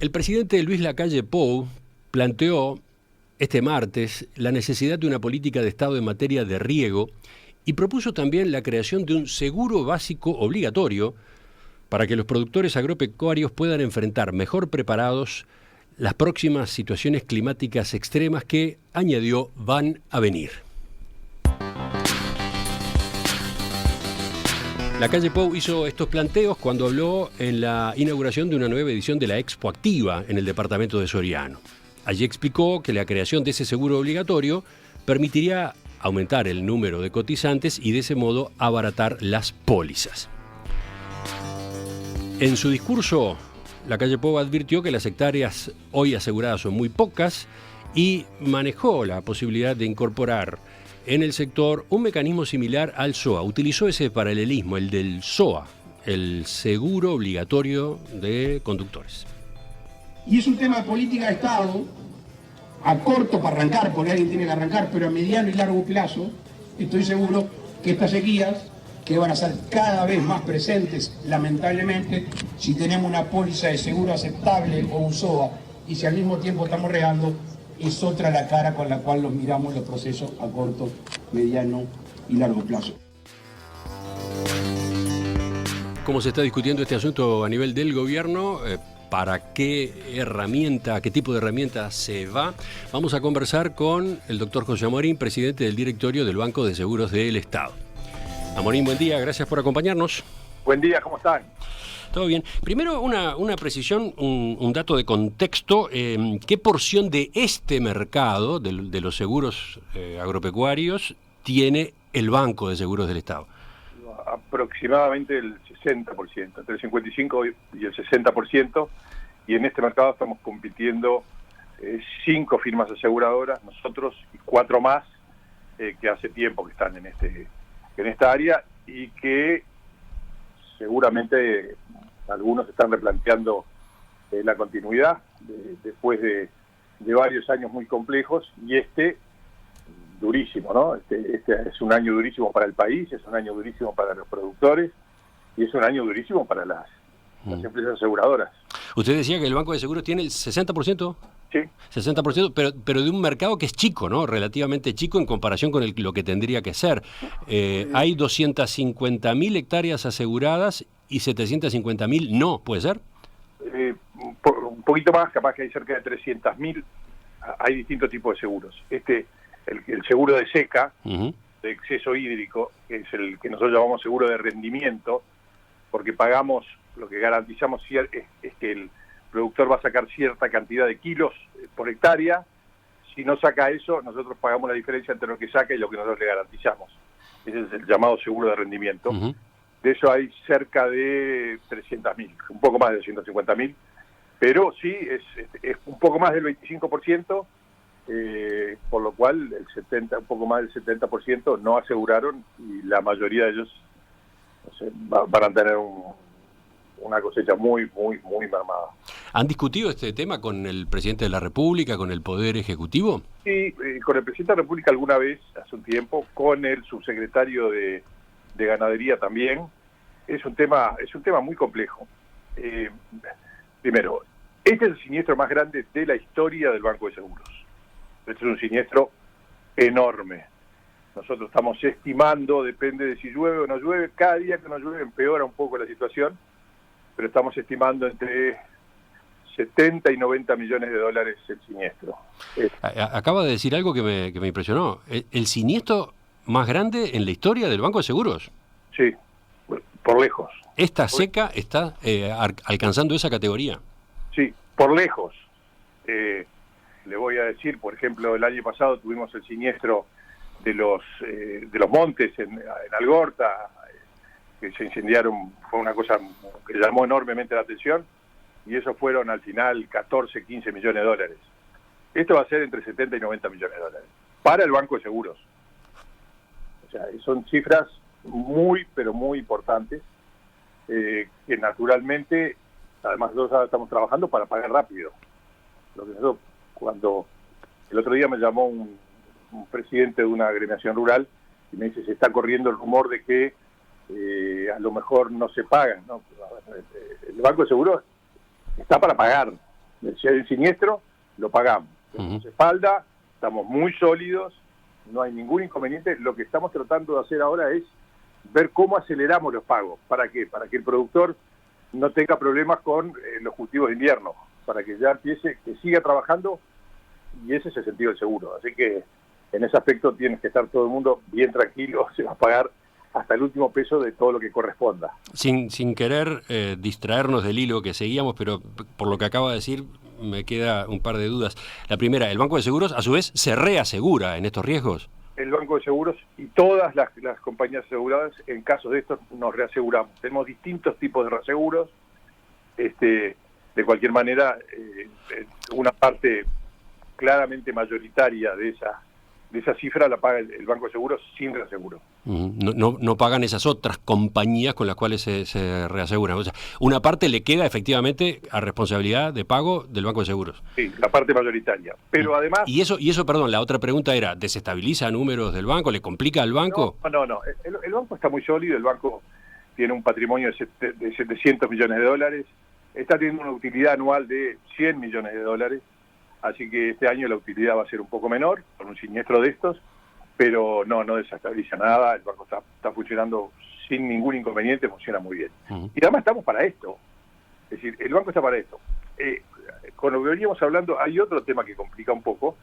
El presidente Luis Lacalle Pou planteó este martes la necesidad de una política de Estado en materia de riego y propuso también la creación de un seguro básico obligatorio para que los productores agropecuarios puedan enfrentar mejor preparados las próximas situaciones climáticas extremas que, añadió, van a venir. Lacalle Pou hizo estos planteos cuando habló en la inauguración de una nueva edición de la Expo Activa en el departamento de Soriano. Allí explicó que la creación de ese seguro obligatorio permitiría aumentar el número de cotizantes y de ese modo abaratar las pólizas. En su discurso, Lacalle Pou advirtió que las hectáreas hoy aseguradas son muy pocas y manejó la posibilidad de incorporar en el sector un mecanismo similar al SOA. Utilizó ese paralelismo, el del SOA, el seguro obligatorio de conductores. Y es un tema de política de Estado, a corto para arrancar, porque alguien tiene que arrancar, pero a mediano y largo plazo, estoy seguro que estas sequías, que van a ser cada vez más presentes, lamentablemente, si tenemos una póliza de seguro aceptable o un SOA, y si al mismo tiempo estamos regando, es otra la cara con la cual los miramos los procesos a corto, mediano y largo plazo. ¿Cómo se está discutiendo este asunto a nivel del gobierno? ¿Para qué herramienta, qué tipo de herramienta se va? Vamos a conversar con el doctor José Amorín, presidente del directorio del Banco de Seguros del Estado. Amorín, buen día, gracias por acompañarnos. Buen día, ¿cómo están? Todo bien. Primero, una precisión, un dato de contexto. ¿Qué porción de este mercado, de los seguros agropecuarios, tiene el Banco de Seguros del Estado? Aproximadamente el 60%, entre el 55 y el 60%, y en este mercado estamos compitiendo 5 firmas aseguradoras, nosotros y 4 más que hace tiempo que están en esta área y que seguramente algunos están replanteando la continuidad después de varios años muy complejos, y durísimo, ¿no? Este es un año durísimo para el país, es un año durísimo para los productores y es un año durísimo para las empresas aseguradoras. Usted decía que el Banco de Seguros tiene el 60%. Sí. 60%, pero de un mercado que es chico, ¿no? Relativamente chico en comparación con lo que tendría que ser. Hay 250.000 hectáreas aseguradas y 750.000 no, ¿puede ser? Un poquito más, capaz que hay cerca de 300.000. Hay distintos tipos de seguros. El seguro de seca, de exceso hídrico, que es el que nosotros llamamos seguro de rendimiento, porque pagamos, lo que garantizamos es que el productor va a sacar cierta cantidad de kilos por hectárea. Si no saca eso, nosotros pagamos la diferencia entre lo que saca y lo que nosotros le garantizamos. Ese es el llamado seguro de rendimiento. De eso hay cerca de 300.000, un poco más de 250.000, pero sí, es un poco más del 25%, por lo cual un poco más del 70% no aseguraron, y la mayoría de ellos van a tener una cosecha muy mermada. ¿Han discutido este tema con el presidente de la República, con el Poder Ejecutivo? Sí, con el presidente de la República alguna vez, hace un tiempo, con el subsecretario de Ganadería también. Es un tema muy complejo. Primero, este es el siniestro más grande de la historia del Banco de Seguros. Este es un siniestro enorme. Nosotros estamos estimando, depende de si llueve o no llueve, cada día que no llueve empeora un poco la situación, pero estamos estimando entre 70 y 90 millones de dólares el siniestro. Acaba de decir algo que me impresionó. ¿El siniestro más grande en la historia del Banco de Seguros? Sí, por lejos. ¿Esta seca está alcanzando esa categoría? Sí, por lejos. Le voy a decir, por ejemplo, el año pasado tuvimos el siniestro de los montes en Algorta, que se incendiaron. Fue una cosa que llamó enormemente la atención, y eso fueron al final 14, 15 millones de dólares. Esto va a ser entre 70 y 90 millones de dólares para el Banco de Seguros. O sea, son cifras muy, pero muy importantes, que naturalmente, además nosotros estamos trabajando para pagar rápido. Lo que nosotros, cuando el otro día me llamó un presidente de una agremiación rural y me dice, se está corriendo el rumor de que a lo mejor no se pagan, ¿no? El Banco de Seguros está para pagar, Si hay un siniestro, lo pagamos. Tenemos espalda, estamos muy sólidos, no hay ningún inconveniente. Lo que estamos tratando de hacer ahora es ver cómo aceleramos los pagos. ¿Para qué? Para que el productor no tenga problemas con los cultivos de invierno, para que ya empiece, que siga trabajando, y ese es el sentido del seguro. Así que en ese aspecto tienes que estar todo el mundo bien tranquilo, se va a pagar hasta el último peso de todo lo que corresponda. Sin querer distraernos del hilo que seguíamos, pero por lo que acaba de decir me queda un par de dudas. La primera, ¿el Banco de Seguros a su vez se reasegura en estos riesgos? El Banco de Seguros y todas las compañías aseguradas, en casos de estos, nos reaseguramos. Tenemos distintos tipos de reaseguros. De cualquier manera, una parte claramente mayoritaria de esa cifra la paga el Banco de Seguros sin reaseguro. No pagan esas otras compañías con las cuales se reaseguran. O sea, una parte le queda efectivamente a responsabilidad de pago del Banco de Seguros. Sí, la parte mayoritaria. Pero además... Y eso, perdón, la otra pregunta era, ¿desestabiliza números del banco? ¿Le complica al banco? No. El banco está muy sólido, el banco tiene un patrimonio de 700 millones de dólares, está teniendo una utilidad anual de 100 millones de dólares, así que este año la utilidad va a ser un poco menor, con un siniestro de estos, pero no desestabiliza nada, el banco está funcionando sin ningún inconveniente, funciona muy bien. Y además estamos para esto, es decir, el banco está para esto. Con lo que veníamos hablando, hay otro tema que complica un poco,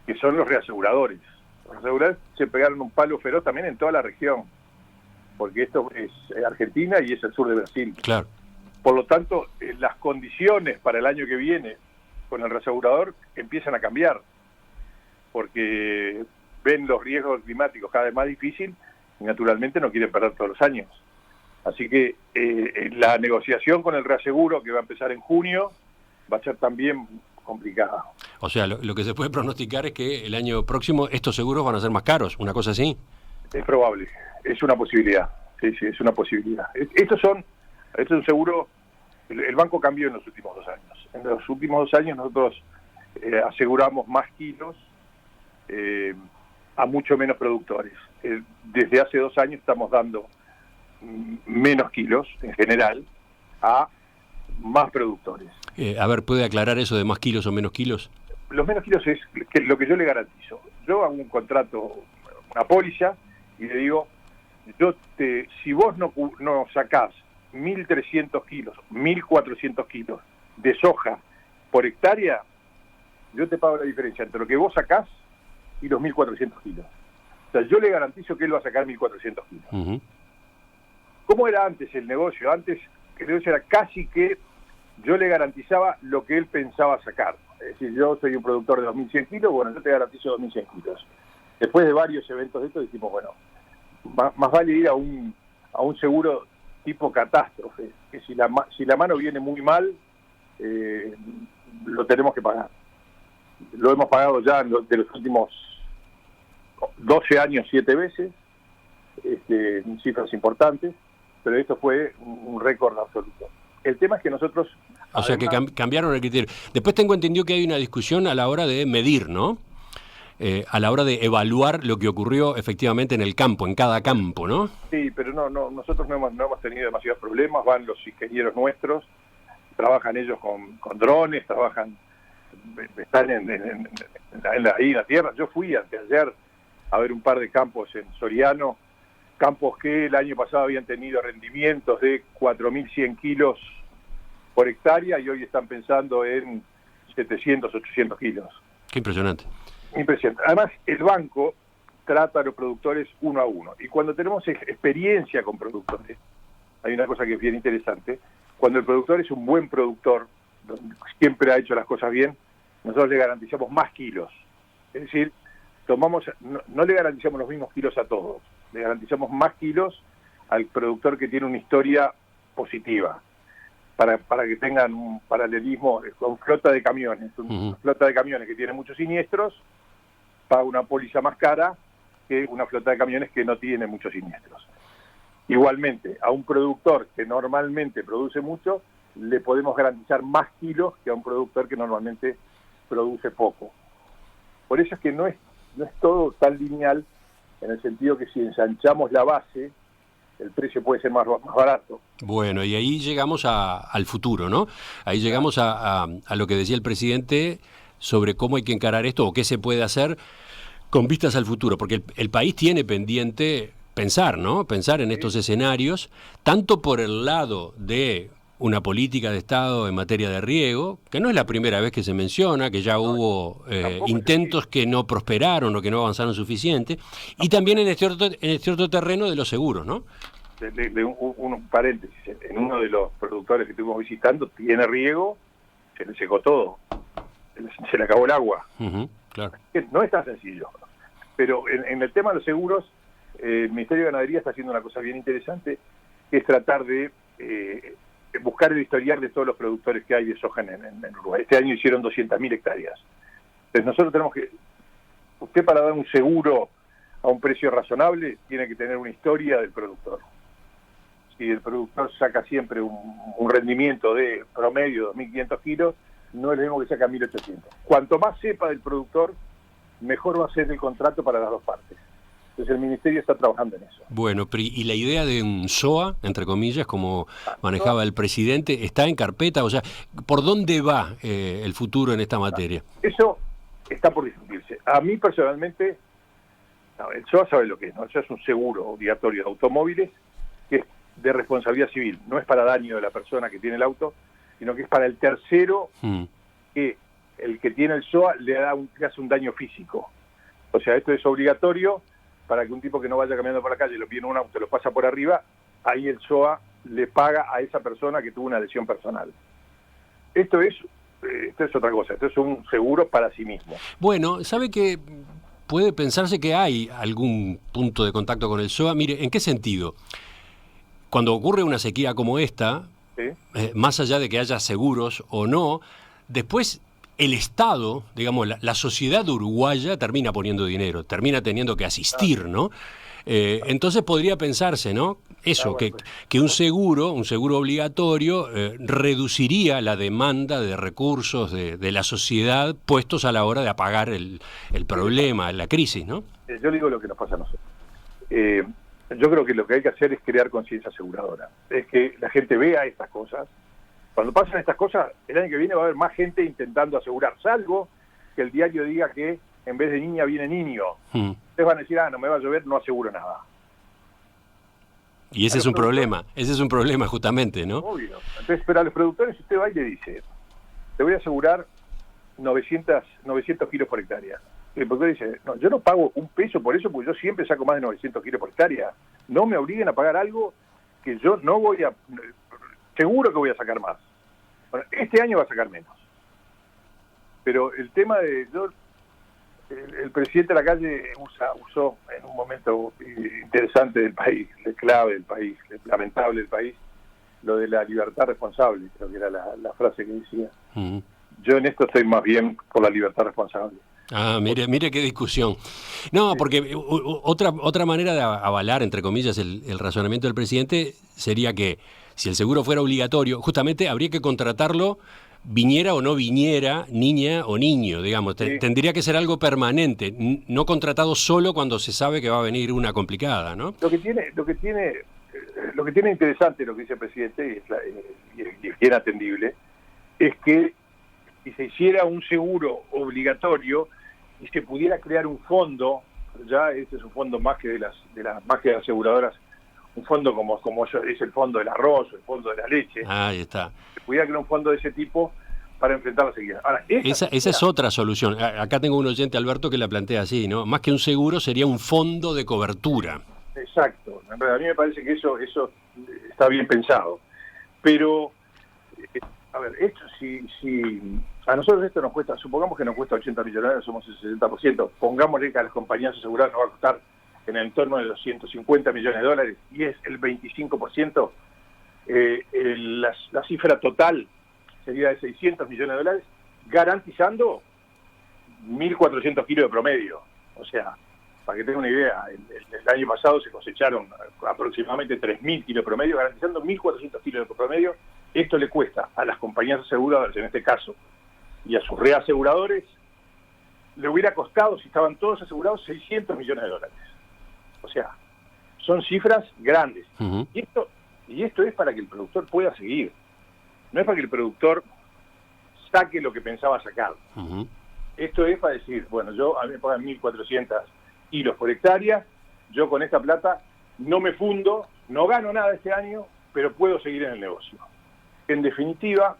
que son los reaseguradores. Los reaseguradores se pegaron un palo feroz también en toda la región, porque esto es Argentina y es el sur de Brasil. Claro. Por lo tanto, las condiciones para el año que viene con el reasegurador empiezan a cambiar, porque ven los riesgos climáticos cada vez más difícil y naturalmente no quieren perder todos los años. Así que la negociación con el reaseguro, que va a empezar en junio, va a ser también complicada. O sea, lo que se puede pronosticar es que el año próximo estos seguros van a ser más caros, ¿una cosa así? Es probable, es una posibilidad, sí, es una posibilidad. Esto es un seguro, el banco cambió en los últimos 2 años. En los últimos 2 años nosotros aseguramos más kilos a mucho menos productores. Desde hace 2 años estamos dando menos kilos en general a más productores. A ver, ¿puede aclarar eso de más kilos o menos kilos? Los menos kilos es lo que yo le garantizo. Yo hago un contrato, una póliza, y le digo, si vos no sacás 1.300 kilos, 1.400 kilos de soja por hectárea, yo te pago la diferencia entre lo que vos sacás y los 1.400 kilos. O sea, yo le garantizo que él va a sacar 1.400 kilos. ¿Cómo era antes el negocio? Antes el negocio era casi que yo le garantizaba lo que él pensaba sacar. Es decir, yo soy un productor de 2.100 kilos, bueno, yo te garantizo 2.100 kilos. Después de varios eventos de estos dijimos, bueno, más vale ir a un seguro tipo catástrofe, que si la mano viene muy mal, lo tenemos que pagar. Lo hemos pagado ya de los últimos 12 años 7 veces, en cifras importantes, pero esto fue un récord absoluto. El tema es que nosotros... O sea, que cambiaron el criterio. Después tengo entendido que hay una discusión a la hora de medir, ¿no? A la hora de evaluar lo que ocurrió efectivamente en el campo, en cada campo, ¿no? Sí, pero nosotros no hemos tenido demasiados problemas, van los ingenieros nuestros, trabajan ellos con drones, están ahí en la tierra. Yo fui anteayer a ver un par de campos en Soriano, campos que el año pasado habían tenido rendimientos de 4.100 kilos por hectárea y hoy están pensando en 700, 800 kilos. Qué impresionante. Impresionante. Además, el banco trata a los productores uno a uno. Y cuando tenemos experiencia con productores, hay una cosa que es bien interesante. Cuando el productor es un buen productor, siempre ha hecho las cosas bien, nosotros le garantizamos más kilos. Es decir, no le garantizamos los mismos kilos a todos, le garantizamos más kilos al productor que tiene una historia positiva, para que tengan un paralelismo con flota de camiones. Una flota de camiones que tiene muchos siniestros paga una póliza más cara que una flota de camiones que no tiene muchos siniestros. Igualmente, a un productor que normalmente produce mucho, le podemos garantizar más kilos que a un productor que normalmente produce poco. Por eso es que no es todo tan lineal, en el sentido que si ensanchamos la base, el precio puede ser más barato. Bueno, y ahí llegamos al futuro, ¿no? Ahí llegamos a lo que decía el presidente sobre cómo hay que encarar esto o qué se puede hacer con vistas al futuro, porque el país tiene pendiente pensar, ¿no? Pensar en estos escenarios, tanto por el lado de una política de Estado en materia de riego, que no es la primera vez que se menciona, que ya hubo intentos que no prosperaron o que no avanzaron suficiente, y también en el cierto terreno de los seguros, ¿no? Un paréntesis, en uno de los productores que estuvimos visitando tiene riego, se le secó todo, se le acabó el agua. Claro. No es tan sencillo, pero en el tema de los seguros, el Ministerio de Ganadería está haciendo una cosa bien interesante, que es tratar de buscar el historial de todos los productores que hay de soja en Uruguay. Este año hicieron 200.000 hectáreas. Entonces nosotros tenemos que, usted para dar un seguro a un precio razonable, tiene que tener una historia del productor. Si el productor saca siempre un rendimiento de promedio de 2.500 kilos, no es lo mismo que saca 1.800. Cuanto más sepa del productor, mejor va a ser el contrato para las dos partes. Entonces el Ministerio está trabajando en eso. Bueno, y la idea de un SOA, entre comillas, como manejaba el presidente, ¿está en carpeta? O sea, ¿por dónde va el futuro en esta materia? Eso está por discutirse. A mí personalmente, el SOA sabe lo que es, ¿no? Eso es un seguro obligatorio de automóviles que es de responsabilidad civil. No es para daño de la persona que tiene el auto, sino que es para el tercero que el que tiene el SOA le hace un daño físico. O sea, esto es obligatorio para que un tipo que no vaya caminando por la calle, lo viene un auto, lo pasa por arriba, ahí el SOA le paga a esa persona que tuvo una lesión personal. Esto es otra cosa, esto es un seguro para sí mismo. Bueno, ¿sabe que puede pensarse que hay algún punto de contacto con el SOA? Mire, ¿en qué sentido? Cuando ocurre una sequía como esta, ¿sí? Más allá de que haya seguros o no, después el Estado, digamos, la sociedad uruguaya termina poniendo dinero, termina teniendo que asistir, ¿no? Entonces podría pensarse, ¿no? Eso, que un seguro obligatorio reduciría la demanda de recursos de la sociedad puestos a la hora de apagar el problema, la crisis, ¿no? Yo digo lo que nos pasa a nosotros. Yo creo que lo que hay que hacer es crear conciencia aseguradora. Es que la gente vea estas cosas. Cuando pasan estas cosas, el año que viene va a haber más gente intentando asegurar, salvo que el diario diga que en vez de niña viene niño. Ustedes van a decir, no me va a llover, no aseguro nada. Y ese es un problema justamente, ¿no? Obvio. Entonces, pero a los productores usted va y le dice, te voy a asegurar 900 kilos por hectárea. Y el productor dice, no, yo no pago un peso por eso, porque yo siempre saco más de 900 kilos por hectárea. No me obliguen a pagar algo que yo no voy a... Seguro que voy a sacar más. Bueno, este año va a sacar menos. Pero el tema de... el presidente de la calle usó en un momento interesante del país, clave del país, lamentable del país, lo de la libertad responsable, creo que era la frase que decía. Yo en esto estoy más bien por la libertad responsable. Mire qué discusión. No, porque otra manera de avalar, entre comillas, el razonamiento del presidente sería que si el seguro fuera obligatorio, justamente habría que contratarlo, viniera o no viniera, niña o niño, digamos. Sí. Tendría que ser algo permanente, no contratado solo cuando se sabe que va a venir una complicada, ¿no? Lo que tiene interesante lo que dice el presidente, y es bien atendible, es que si se hiciera un seguro obligatorio y se pudiera crear un fondo, ya este es un fondo más que de las aseguradoras, un fondo como es el fondo del arroz, el fondo de la leche. Ahí está. Se pudiera crear un fondo de ese tipo para enfrentar la sequía. Ahora, esa es otra solución. Acá tengo un oyente, Alberto, que la plantea así, ¿no? Más que un seguro sería un fondo de cobertura. Exacto. A mí me parece que eso está bien pensado. Pero, a ver, esto si a nosotros esto nos cuesta, supongamos que nos cuesta 80 millones, somos el 60%, pongámosle que a las compañías aseguradas nos va a costar en el entorno de los 150 millones de dólares, y es el 25%, la cifra total sería de 600 millones de dólares, garantizando 1.400 kilos de promedio. O sea, para que tengan una idea, el año pasado se cosecharon aproximadamente 3.000 kilos de promedio, garantizando 1.400 kilos de promedio. Esto le cuesta a las compañías aseguradoras, en este caso, y a sus reaseguradores, le hubiera costado, si estaban todos asegurados, 600 millones de dólares. O sea, son cifras grandes. Uh-huh. Y esto es para que el productor pueda seguir. No es para que el productor saque lo que pensaba sacar. Uh-huh. Esto es para decir, bueno, a mí me pagan 1.400 kilos por hectárea, yo con esta plata no me fundo, no gano nada este año, pero puedo seguir en el negocio. En definitiva,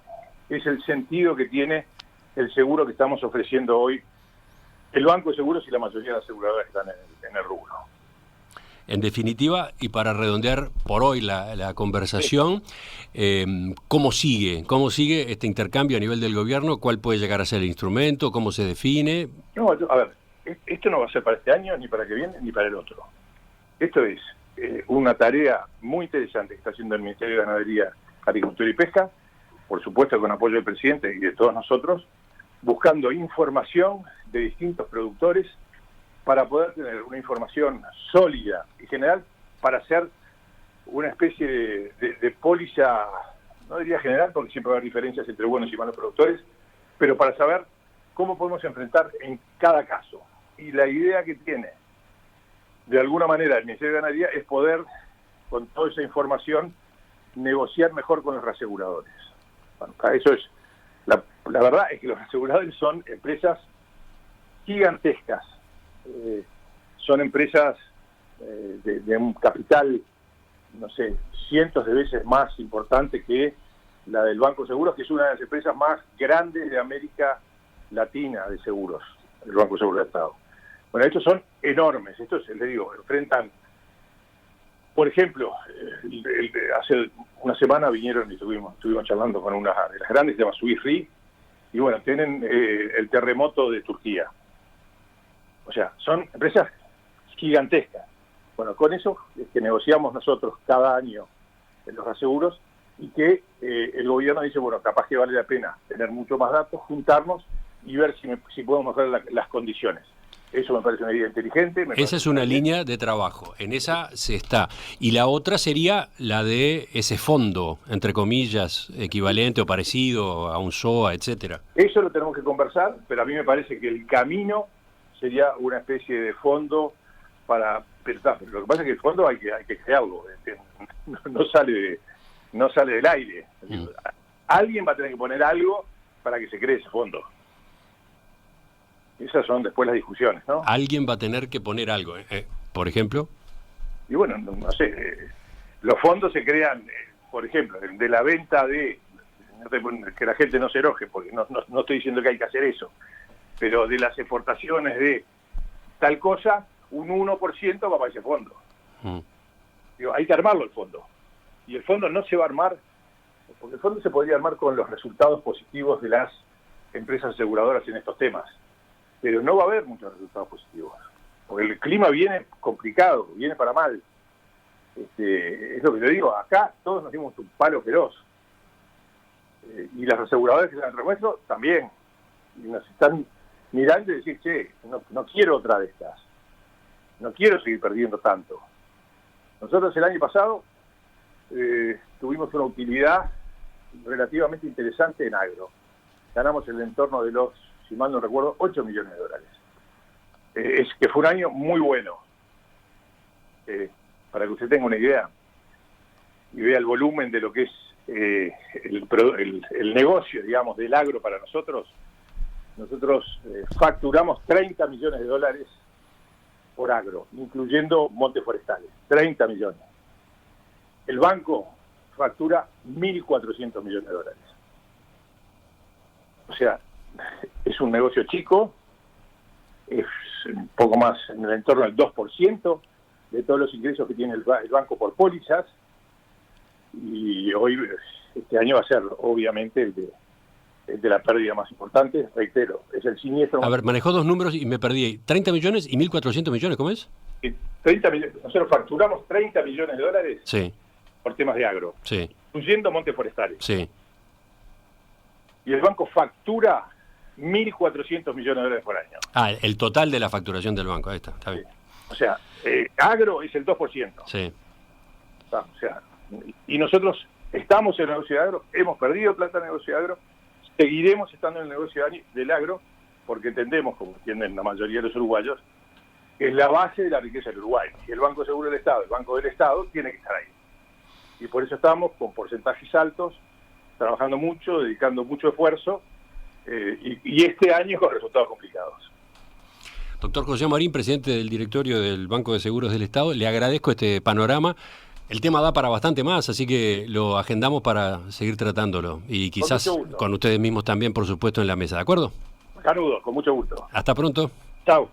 es el sentido que tiene el seguro que estamos ofreciendo hoy el Banco de Seguros y la mayoría de las aseguradoras que están en el rubro. En definitiva, y para redondear por hoy la conversación, ¿cómo sigue este intercambio a nivel del gobierno? ¿Cuál puede llegar a ser el instrumento? ¿Cómo se define? No, a ver, esto no va a ser para este año, ni para el que viene, ni para el otro. Esto es una tarea muy interesante que está haciendo el Ministerio de Ganadería, Agricultura y Pesca, por supuesto con apoyo del presidente y de todos nosotros, buscando información de distintos productores para poder tener una información sólida y general para hacer una especie de póliza, no diría general porque siempre va a haber diferencias entre buenos y malos productores, pero para saber cómo podemos enfrentar en cada caso. Y la idea que tiene, de alguna manera, el Ministerio de Ganadería es poder, con toda esa información, negociar mejor con los reaseguradores. Bueno, eso es, la verdad es que los reaseguradores son empresas gigantescas, son empresas de un capital, no sé, cientos de veces más importante que la del Banco de Seguros, que es una de las empresas más grandes de América Latina de seguros, el Banco de Seguros de Estado. Bueno, estos son enormes, estos, les digo, enfrentan, por ejemplo, hace una semana vinieron y estuvimos charlando con una de las grandes, se llama Swiss Re, y bueno, tienen el terremoto de Turquía. O sea, son empresas gigantescas. Bueno, con eso es que negociamos nosotros cada año en los aseguros y que el gobierno dice, bueno, capaz que vale la pena tener mucho más datos, juntarnos y ver si podemos mejorar las condiciones. Eso me parece una idea inteligente. Esa es una línea de trabajo, en esa se está. Y la otra sería la de ese fondo, entre comillas, equivalente o parecido a un SOA, etcétera. Eso lo tenemos que conversar, pero a mí me parece que el camino sería una especie de fondo para... Pero lo que pasa es que el fondo hay que crearlo, no sale del aire. Alguien va a tener que poner algo para que se cree ese fondo. Esas son después las discusiones, ¿no? Alguien va a tener que poner algo, por ejemplo. Y bueno, no sé, los fondos se crean, por ejemplo, de la venta de... que la gente no se enoje, porque no estoy diciendo que hay que hacer eso, pero de las exportaciones de tal cosa, un 1% va para ese fondo. Digo, hay que armarlo el fondo. Y el fondo no se va a armar, porque el fondo se podría armar con los resultados positivos de las empresas aseguradoras en estos temas. Pero no va a haber muchos resultados positivos, porque el clima viene complicado, viene para mal. Es lo que te digo, acá todos nos dimos un palo feroz. Y las aseguradoras que están en remuestro también. Y nos están mirando y decir, che, no quiero otra de estas. No quiero seguir perdiendo tanto. Nosotros el año pasado tuvimos una utilidad relativamente interesante en agro. Ganamos el entorno de los, si mal no recuerdo, 8 millones de dólares. Es que fue un año muy bueno. Para que usted tenga una idea y vea el volumen de lo que es el negocio, digamos, del agro para nosotros facturamos 30 millones de dólares por agro, incluyendo montes forestales, 30 millones. El banco factura 1.400 millones de dólares. O sea, es un negocio chico, es un poco más en el entorno del 2% de todos los ingresos que tiene el banco por pólizas, y hoy, este año va a ser obviamente el de la pérdida más importante, reitero, es el siniestro. A ver, manejó dos números y me perdí. 30 millones y 1.400 millones, ¿cómo es? 30 millones, nosotros facturamos 30 millones de dólares sí. Por temas de agro, sí. Incluyendo montes forestales. Sí. Y el banco factura 1.400 millones de dólares por año. Ah, el total de la facturación del banco, ahí está bien. O sea, agro es el 2%. Sí. O sea, y nosotros estamos en el negocio de agro, hemos perdido plata en el negocio de agro, seguiremos estando en el negocio del agro, porque entendemos, como entienden la mayoría de los uruguayos, que es la base de la riqueza del Uruguay. Y el Banco Seguro del Estado, el Banco del Estado, tiene que estar ahí. Y por eso estamos con porcentajes altos, trabajando mucho, dedicando mucho esfuerzo, y este año con resultados complicados. Doctor José Marín, presidente del directorio del Banco de Seguros del Estado, le agradezco este panorama. El tema da para bastante más, así que lo agendamos para seguir tratándolo. Y quizás con ustedes mismos también, por supuesto, en la mesa. ¿De acuerdo? Canudo, con mucho gusto. Hasta pronto. Chao.